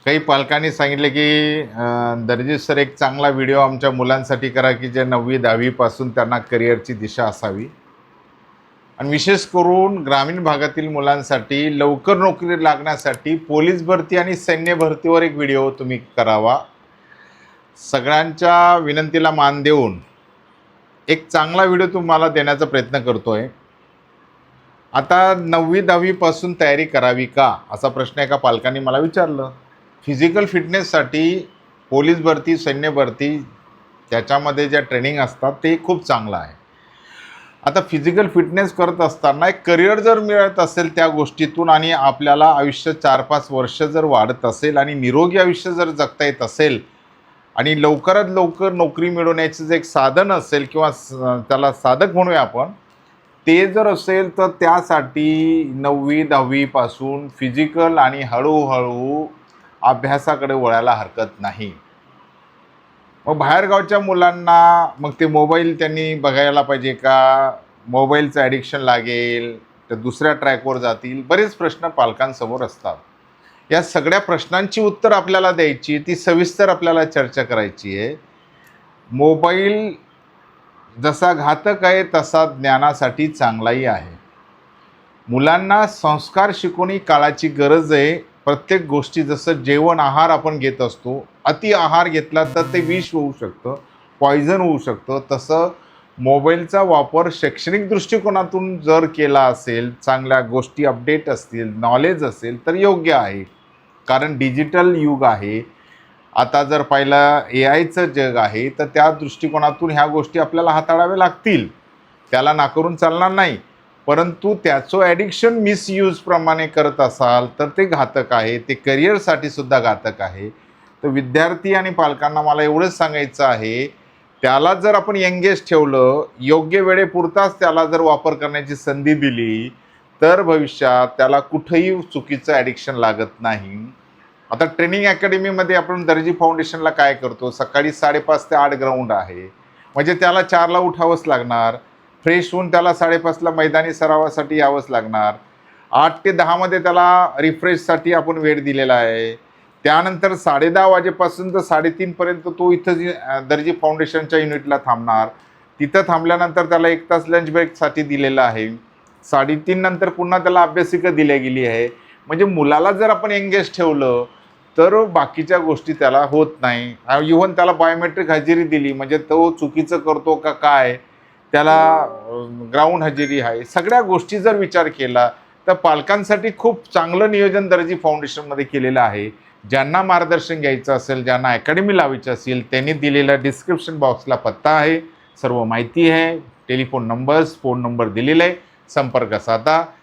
काही पालकांनी सांगितले की दर्जी सर एक चांगला व्हिडिओ आमच्या मुलांसाठी करा की जे 9वी-10वी पासून त्यांना करिअरची दिशा असावी आणि विशेष करून ग्रामीण भागातील मुलांसाठी लवकर नोकरी लागण्यासाठी पोलीस भरती आणि सैन्य भरतीवर एक व्हिडिओ तुम्ही करावा. सगळ्यांच्या विनंतीला मान देऊन एक चांगला व्हिडिओ तुम्हाला देण्याचा प्रयत्न करतोय. आता 9वी-10वी पासून तयारी करावी का असा प्रश्न एका पालकांनी मला विचारलं. फिजिकल फिटनेससाठी पोलीस भरती, सैन्य भरती त्याच्यामध्ये ज्या ट्रेनिंग असतात ते खूप चांगलं आहे. आता फिजिकल फिटनेस करत असताना एक करिअर जर मिळत असेल त्या गोष्टीतून आणि आपल्याला आयुष्य 4-5 वर्ष जर वाढत असेल आणि निरोगी आयुष्य जर जगता येत असेल आणि लवकरात लवकर नोकरी मिळवण्याचं जे एक साधन असेल किंवा त्याला साधक म्हणूया आपण, ते जर असेल तर त्यासाठी 9वी-10वी पासून फिजिकल आणि हळूहळू अभ्यासाकडे वळायला हरकत नाही. मग बाहेरगावच्या मुलांना मग ते मोबाईल त्यांनी बघायला पाहिजे का, मोबाईलचं ॲडिक्शन लागेल तर दुसऱ्या ट्रॅकवर जातील, बरेच प्रश्न पालकांसमोर असतात. या सगळ्या प्रश्नांची उत्तर आपल्याला द्यायची, ती सविस्तर आपल्याला चर्चा करायची आहे. मोबाईल जसा घातक आहे तसा ज्ञानासाठी चांगलाही आहे. मुलांना संस्कार शिकवणी काळाची गरज आहे. प्रत्येक गोष्टी जसं जेवण आहार आपण घेत असतो, अति आहार घेतला तर ते विष होऊ शकतं, पॉयझन होऊ शकतं. तसं मोबाईलचा वापर शैक्षणिक दृष्टिकोनातून जर केला असेल, चांगल्या गोष्टी अपडेट असतील, नॉलेज असेल तर योग्य आहे. कारण डिजिटल युग आहे. आता जर पाहिलं AIचं जग आहे तर त्या दृष्टिकोनातून ह्या गोष्टी आपल्याला हाताळाव्या लागतील, त्याला नाकारून चालणार नाही. परंतु त्याचं ॲडिक्शन मिसयूजप्रमाणे करत असाल तर ते घातक आहे, ते करिअरसाठी सुद्धा घातक आहे. तर विद्यार्थी आणि पालकांना मला एवढंच सांगायचं आहे, त्याला जर आपण एंगेज ठेवलं, योग्य वेळेपुरताच त्याला जर वापर करण्याची संधी दिली तर भविष्यात त्याला कुठंही चुकीचं ॲडिक्शन लागत नाही. आता ट्रेनिंग अकॅडमीमध्ये आपण दर्जी फाउंडेशनला काय करतो, सकाळी 5:30 ते 8 ग्राउंड आहे, म्हणजे त्याला 4ला उठावंच लागणार. फ्रेश होऊन त्याला 5:30ला मैदानी सरावासाठी यावंच लागणार. 8 ते 10मध्ये त्याला रिफ्रेशसाठी आपण वेळ दिलेला आहे. त्यानंतर 10:30 वाजेपासून तर 3:30 पर्यंत तो इथं दर्जी फाउंडेशनच्या युनिटला थांबणार. तिथं थांबल्यानंतर त्याला 1 तास लंच ब्रेकसाठी दिलेला आहे. 3:30 नंतर पुन्हा त्याला अभ्यासिका दिल्या गेली आहे. म्हणजे मुलाला जर आपण एंगेज ठेवलं तर बाकीच्या गोष्टी त्याला होत नाही. इव्हन त्याला बायोमेट्रिक हजेरी दिली म्हणजे तो चुकीचं करतो का काय, त्याला ग्राउंड हजेरी आहे, सगळ्या गोष्टी जर विचार केला तर पालकांसाठी खूप चांगलं नियोजन दर्जी फाउंडेशनमध्ये केलेलं आहे. ज्यांना मार्गदर्शन घ्यायचं असेल, ज्यांना अकॅडमी लावायची असेल, त्यांनी दिलेला डिस्क्रिप्शन बॉक्सला पत्ता आहे, सर्व माहिती आहे, टेलिफोन नंबर्स, फोन नंबर दिलेला आहे, संपर्क साधा.